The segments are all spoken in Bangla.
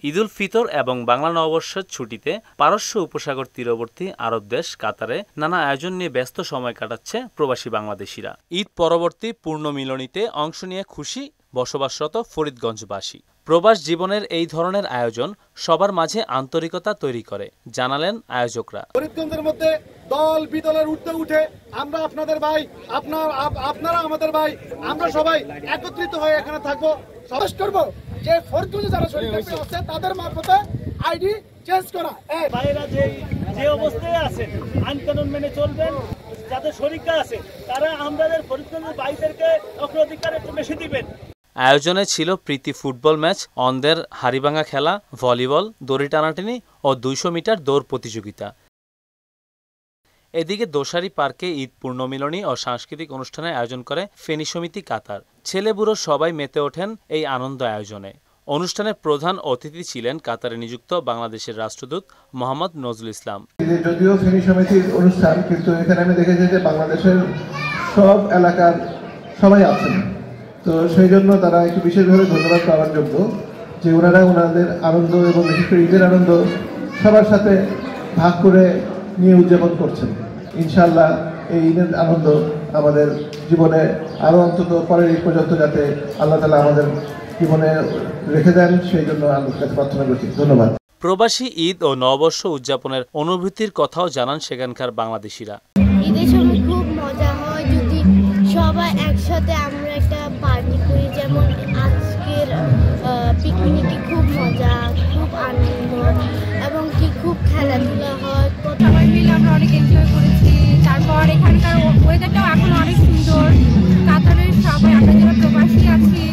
ঈদুল ফিতর এবং বাংলা নববর্ষের ছুটিতে পারস্য উপসাগর তীরবর্তী আরব দেশ কাতারে নানা আয়োজন নিয়ে ব্যস্ত সময় কাটাচ্ছে প্রবাসী বাংলাদেশিরা। ঈদ পরবর্তী পূর্ণমিলনীতে অংশ নিয়ে খুশি বসবাসরত ফরিদগঞ্জবাসী। প্রবাস জীবনের এই ধরনের আয়োজন সবার মাঝে আন্তরিকতা তৈরি করে, জানালেন আয়োজকরা। ফরিদগঞ্জের মধ্যে দল বিদলের উঠতে উঠে আমরা আপনাদের ভাই, আপনারা আমাদের ভাই, আমরা সবাই একত্রিত হয়ে এখানে থাকবো। সবাই করবো যে ফরিদগঞ্জে যারা শরীর আছে তাদের মারফতে আইডি চেঞ্জ করা। ভাইরা যে অবস্থায় আছেন আইন কানুন মেনে চলবেন। যাদের শরীরটা আছে তারা আমাদের ফরিদগঞ্জের ভাইদেরকে অগ্রাধিকার একটু বেশি দিবেন। আয়োজনে ছিল প্রীতি ফুটবল ম্যাচ, অন্ধের হাড়িভাঙা খেলা, ভলিবল, দড়ি টানাটানি ও 200 মিটার দৌড় প্রতিযোগিতা। এদিকে দোসারি পার্কে ঈদ পূর্ণমিলনী ও সাংস্কৃতিক অনুষ্ঠানের আয়োজন করে ফেনী সমিতি কাতার। ছেলে বুড়ো সবাই মেতে ওঠেন এই আনন্দ আয়োজনে। অনুষ্ঠানের প্রধান অতিথি ছিলেন কাতারে নিযুক্ত বাংলাদেশের রাষ্ট্রদূত মোহাম্মদ নজরুল ইসলাম। যদিও ফেনী সমিতির অনুষ্ঠান, কিন্তু এখানে আমি দেখেছি যে বাংলাদেশের সব এলাকার সবাই আছেন, তো সেই জন্য তারা একটু বিশেষভাবে ধন্যবাদ পাওয়ার যোগ্য যে ওনারা ওনাদের আনন্দ এবং বিশেষ করে ঈদের আনন্দ সবার সাথে ভাগ করে নিয়ে উদযাপন করছেন। ইনশাআল্লাহ এই ঈদের আনন্দ আমাদের জীবনে আরও অন্তত পরের ঈদ পর্যন্ত যাতে আল্লাহ তাআলা আমাদের জীবনে রেখে দেন, সেই জন্য আল্লাহর কাছে প্রার্থনা করছি। ধন্যবাদ। প্রবাসী ঈদ ও নববর্ষ উদযাপনের অনুভূতির কথাও জানান সেখানকার বাংলাদেশিরা। ঈদের সময় খুব মজা হয় যদি সবাই একসাথে আমরা একটা পার্টি করি, যেমন আজকের পিকনিকে খুব মজা, খুব আনন্দ এবং কি খুব খেলাধুলা হয়। সবাই মিলে আমরা অনেক এনজয় করেছি। তারপর এখানকার ওয়েদারটাও এখন অনেক সুন্দর। কাতারের সবাই আমরা যারা প্রবাসী আছি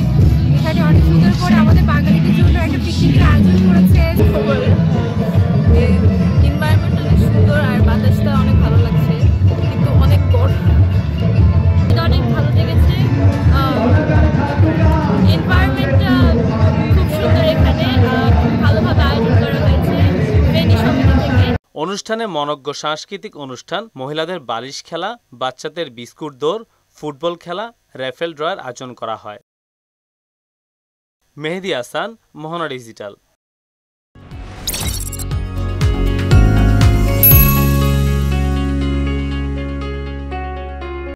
এখানে অনেক সুন্দর করে আমাদের বাঙালিদের জন্য একটা পিকনিকের আয়োজন করেছে। এনভায়রনমেন্ট অনেক সুন্দর আর বাতাসটা অনেক ভালো লাগছে, কিন্তু অনেক গরম। এটা অনেক ভালো লেগেছে। এনভায়রনমেন্টটা খুব সুন্দর, এখানে খুব ভালোভাবে আয়োজন করা হয়েছে ফেনী সমিতি থেকে। অনুষ্ঠানে মনোজ্ঞ সাংস্কৃতিক অনুষ্ঠান, মহিলাদের বালিশ খেলা, বাচ্চাদের বিস্কুট দৌড়, ফুটবল খেলা, রাইফেল ড্রয়ের আয়োজন করা হয়। মেহেদী হাসান, মোহনা ডিজিটাল।